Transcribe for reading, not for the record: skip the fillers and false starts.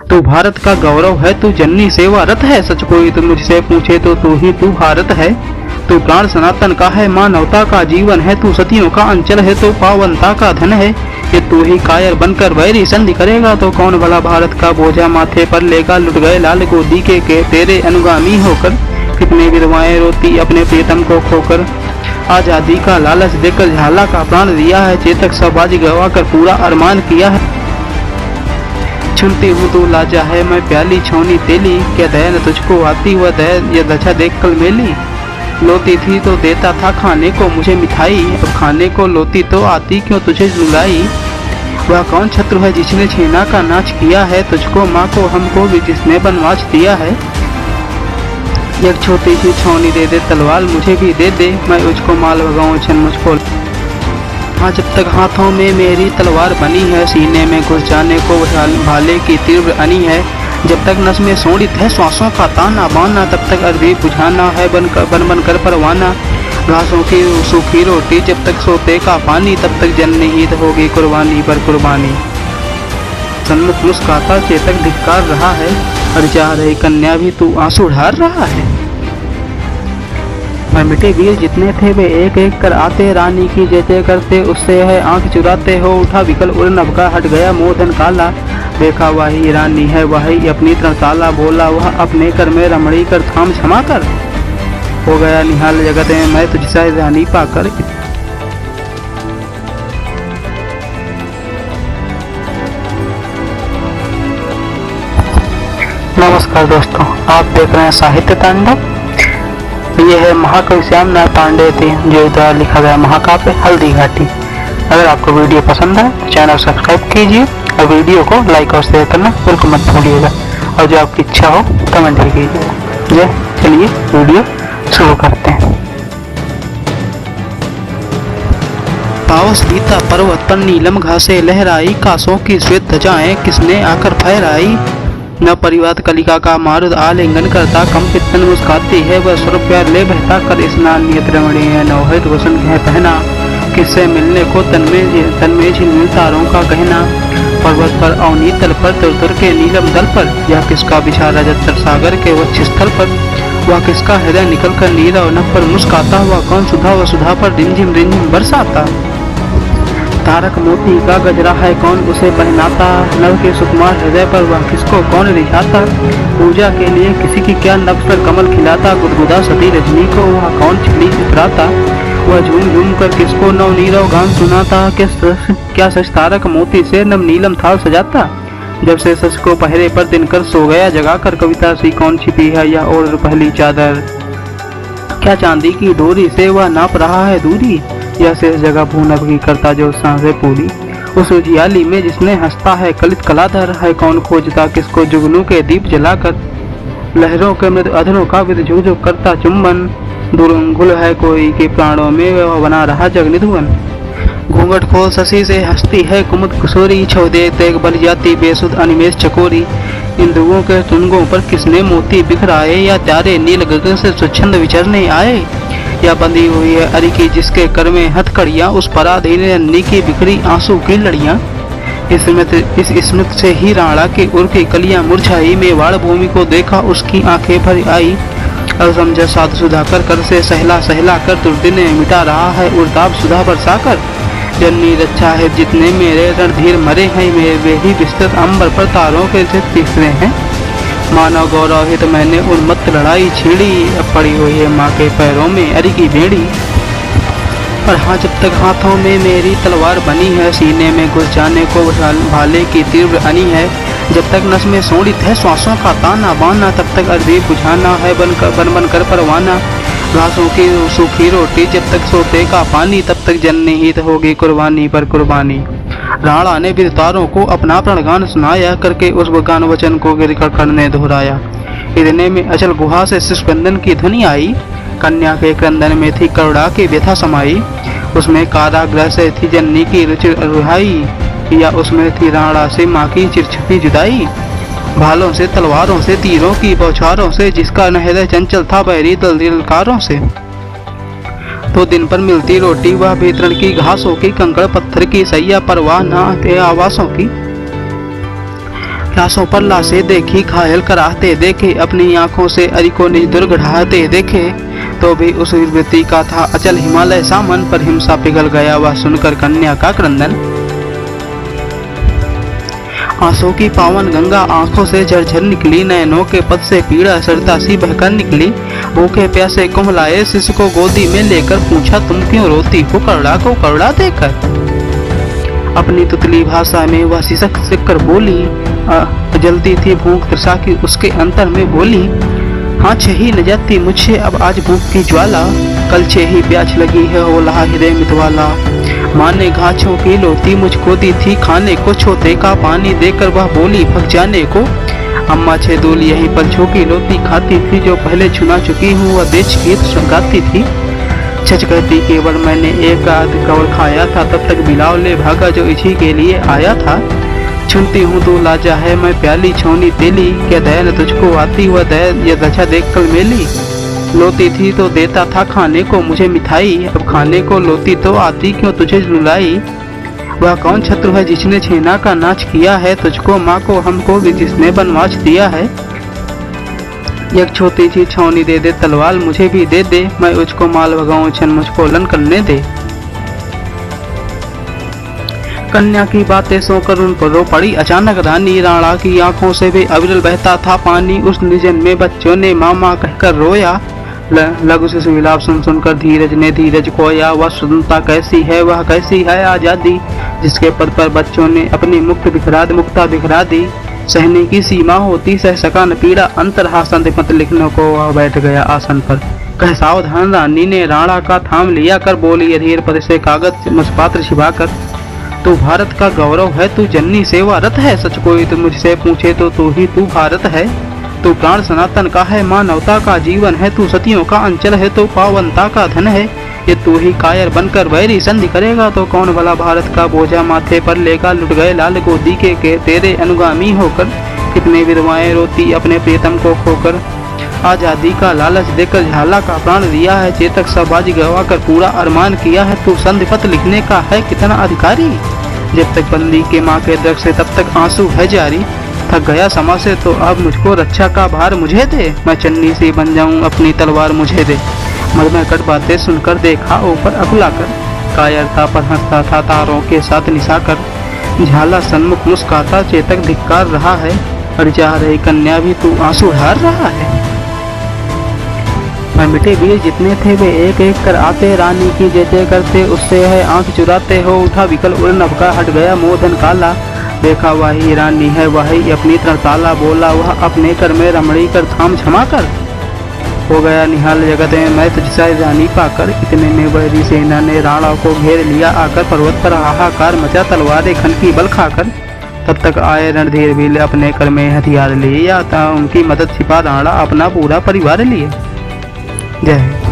तू भारत का गौरव है, तू जननी सेवारत है। सच कोई तो मुझसे पूछे तो तू ही तू भारत है। तू प्राण सनातन का है, मानवता का जीवन है। तू सतियों का अंचल है, तो पावनता का धन है। ये तू ही कायर बनकर वैरी संधि करेगा, तो कौन भला भारत का बोझा माथे पर लेगा। लुट गए लाल गोदी के तेरे अनुगामी होकर, कितने विधवाएं रोती अपने प्रियतम को खोकर। आजादी का लालच देकर झाला का प्राण दिया है, चेतक सबाजी गवा कर पूरा अरमान किया है। चुनती हूँ तू लाजा है, मैं प्याली छोनी तेली। क्या दया न तुझको आती हुआ दया, ये दशा देख कल मेली। लोती थी तो देता था खाने को मुझे मिठाई, अब खाने को लोती तो आती क्यों तुझे रुलाई। वह कौन शत्रु है जिसने छेना का नाच किया है, तुझको माँ को हमको भी जिसने बनवाच दिया है। एक छोटी सी छौनी दे दे, तलवार मुझे भी दे दे, मैं उसको माल भगाऊं छन मुझको। हाँ, जब तक हाथों में मेरी तलवार बनी है, सीने में घुस जाने को भाले की तीव्र अनी है। जब तक नस में सोड़ित है श्वासों का ताना बाना, तब तक अरबी बुझाना है बन कर परवाना। घासों की सूखी रोटी जब तक सोते का पानी, तब तक जनहित होगी कुर्बानी पर कुर्बानी। सन्मुख मुस्काता चेतक धिक्कार रहा है, और जा रही कन्या भी तू आंसू ढार रहा है। और मिटे वीर जितने थे वे एक एक कर आते, रानी की जय जय करते उससे है आंख चुराते। हो उठा विकल उड़ नभका, हट गया मोहधन काला। देखा वही रानी है वही अपनी तड़ताला, बोला वह अपने कर में रमणी कर थाम क्षमा कर। हो गया निहाल जगत में मैं तुझसे रानी पाकर। नमस्कार दोस्तों, आप देख रहे हैं साहित्य तांडव। ये है महाकवि श्याम नारायण पांडे जो द्वारा लिखा गया महाकाव्य हल्दी घाटी। अगर आपको वीडियो पसंद है तो चैनल सब्सक्राइब कीजिए और वीडियो को लाइक और शेयर करना बिल्कुल मत भूलिएगा, और जो आपकी इच्छा हो कमेंट भी कीजिएगा। चलिए वीडियो शुरू करते हैं। पावस बीता पर्वत पर नीलम घासे लहराई, कासों की श्वेत ध्वजाएं किसने आकर फहराई। न परिवाद कलिका का मारुद आलिंगन करता, कंपित तन मुस्काती है वह स्वर प्यार ले बहता। कर स्नान नियत रमणीय नवहित वसन कह पहना, किससे मिलने को तन में झिलमिल तारों का गहना। पर्वत पर अवनी तल पर तुर के नीलम दल पर, यह किसका बिछा रजत सागर के वक्ष स्थल पर। वह किसका हृदय निकल कर नीरव नभ पर मुस्काता, हुआ कौन सुधा व सुधा पर रिमझिम रिमझिम बरसाता। तारक मोती का गजरा है कौन उसे पहनाता, नव के सुकुमार हृदय पर वह किसको कौन रिझाता। पूजा के लिए किसी की क्या नब्ज पर कमल खिलाता, गुदगुदा सती रजनी को वह कौन छिड़ी उतराता। वह झूम झूम कर किसको नव नीरव गान सुनाता, क्या सच तारक मोती से नव नीलम थाल सजाता। जब से सच को पहरे पर दिनकर सो गया जगाकर, कविता सी कौन छिपी है या और पहली चादर। क्या चांदी की डोरी से वह नाप रहा है दूरी, या शेष जगह भूनभ की करता जो सांसें पूरी। उस उजियाली में जिसने हंसता है कलित कलाधर, है कौन खोजता किसको जुगनू के दीप जलाकर। लहरों के मृद अधरों का विद झुक करता चुंबन, दुर्गुल है कोई के प्राणों में वह बना रहा जगनिधुवन। घूंघट खोल शशि से हंसती है कुमुद किशोरी, छो देख देख बल जाती बेसुध अनिमेष चकोरी। इंदुओं के तुंगों पर किसने मोती बिखराए, या प्यारे नील गगन से स्वच्छंद विचरने आए। या बंधी हुई है अरि की जिसके कर में हथकड़ियाँ, उस पराधीन अन्नी की बिखरी आंसू की लड़ियाँ। इस स्मृत से ही राणा की उर की कलियां मुरझाई, मेवाड़ भूमि को देखा उसकी आंखें भर आई। अब समझा साधु सुधाकर कर से सहला सहला कर, दुर्दिन मिटा रहा है उर्ताप सुधा बरसाकर। जननी रक्षा है जितने मेरे रणधीर मरे हैं, वे ही विस्तृत अंबर पर तारों के से तीसरे हैं। मानव गौरव हित मैंने उन्मत्त लड़ाई छेड़ी, अब पड़ी हुई है माँ के पैरों में अरि की भेड़ी। और हाँ, जब तक हाथों में मेरी तलवार बनी है, सीने में घुस जाने को भाले की तीव्र अनी है। जब तक नस में सोड़ित है श्वासों का ताना बाना, तब तक अरबी बुझाना है बन कर परवाना। घासों की सूखी रोटी जब तक सोते का पानी, तब तक जनहित होगी कुर्बानी पर कुर्बानी। राणा ने विरतारों को अपना प्रणगान सुनाया, करके उस गान वचन को गिर कर ने दोहराया। इतने में अचल गुहा से शिशुस्पंदन की ध्वनि आई, कन्या के क्रंदन में थी करुणा की व्यथा समाई। उसमें कारागृह से थी जननी की रुचि रुहाई, या उसमें थी राणा से माँ की चिरछपी जुदाई। भालों से तलवारों से तीरों की बौछारों से, जिसका न हृदय चंचल था बैरी दिलकारों से। तो दिन पर मिलती रोटी वह भीतरण की घासों की, कंकड़ पत्थर की सैया परवाह न थे आवासों की। लाशों पर लाशें देखी, घायल कराहते देखे, अपनी आंखों से अरि को निज दुर्ग ढाहते देखे, तो भी उस वीरवती का था अचल हिमालय सामन, पर हिंसा पिघल गया वह सुनकर कन्या का क्रंदन। आंसू की पावन गंगा आंखों से झरझर निकली, नयनों के पद से पीड़ा सरता सी बहकर निकली। भूखे प्यासे कुम्हलाए शिशु को गोदी में लेकर, पूछा तुम क्यों रोती हो करड़ा को करड़ा देकर। अपनी तुतली भाषा में वह सिसक कर बोली, जलती थी भूख तृषा की उसके अंतर में बोली। हाँ छही न जाती मुझसे अब आज भूख की ज्वाला, कल छही प्यास लगी है हो लहा हृदय मितवाला। माँ ने घाछों की लोती मुझको दी थी खाने को, छोते का पानी देकर वह बोली भग जाने को। अम्मा छे दूल यही पर झोंकी लोती खाती थी, जो पहले चुना चुकी हूँ वह देश गीत गाती थी। सच कहती केवल मैंने एक आध कवल खाया था, तब तक बिलाव ले भागा जो इसी के लिए आया था। सुनती हूँ तू लाजा है मैं प्याली छोनी तेली, क्या दया न तुझको आती हुआ दया ये दशा देख कल मेली। लोती थी तो देता था खाने को मुझे मिठाई, अब खाने को लोती तो आती क्यों तुझे रुलाई। वह कौन शत्रु है जिसने छेना का नाच किया है, तुझको माँ को हमको भी जिसने बनवास दिया है। एक छोटी सी छौनी दे दे तलवार मुझे भी दे दे, मैं उसको माल भगाऊं छन मुझको लन करने दे। कन्या की बातें सोकर उन पर रो पड़ी अचानक रानी, राणा की आंखों से भी अविरल बहता था पानी। उस निजन में बच्चों ने मामा कहकर रोया, लघु शिशु विलाप सुन सुनकर धीरज ने धीरज खोया। वह स्वतंत्रता कैसी है वह कैसी है आजादी, जिसके पद पर बच्चों ने अपनी मुक्ता बिखरा दी। सहने की सीमा होती सह सका न पीड़ा, अंतरहासन मत लिखने को वह बैठ गया आसन पर। कह सावधान रानी ने राणा का थाम लिया कर, बोली अधीर पद से कागज मुझपात्र छिपाकर। तू भारत का गौरव है तू जननी सेवा रत है, सच कोई तो मुझसे पूछे तो तू भारत है। तू प्राण सनातन का है मानवता का जीवन है, तू सतियों का अंचल है तो पावनता का धन है। ये तू ही कायर बनकर वैरी संधि करेगा, तो कौन भला भारत का बोझा माथे पर लेगा। लुट गए लाल गोदी के तेरे अनुगामी होकर, कितने विधवाएं रोती अपने प्रियतम को खोकर। आजादी का लालच देकर झाला का प्राण दिया है, चेतक साबाजी गवा कर पूरा अरमान किया है। तू संधि पत्र लिखने का है कितना अधिकारी, जब तक बंदी के माँ के दर्द से तब तक आंसू है जारी। थक गया समाज से तो अब मुझको रक्षा का भार मुझे दे, मैं चन्नी से बन जाऊं अपनी तलवार मुझे दे। मद में कट बातें सुनकर देखा ऊपर अकुलाकर, कायरता पर हंसता था तारों के साथ निशाकर। झाला सन्मुख मुस्काता चेतक धिक्कार रहा है, और जा रही कन्या भी तू आंसू ढार रहा है। मैं मिटे वीर जितने थे वे एक एक कर आते, रानी की जय जय करते उससे है आंख चुराते। हो उठा विकल उड़न अबका हट गया मोहधन काला, देखा वही रानी है वही अपनी तड़ताला। बोला वह अपने कर में रमणी कर थाम क्षमा कर, हो गया निहाल जगत में मैं तुझसा रानी पाकर। इतने में वही सेना ने राणा को घेर लिया आकर, पर्वत पर हाहाकार मचा तलवारें खन की बल खाकर। तब तक आए रणधीर भी अपने कर में हथियार लिए, या था उनकी मदद छिपा राणा अपना पूरा परिवार लिए। जय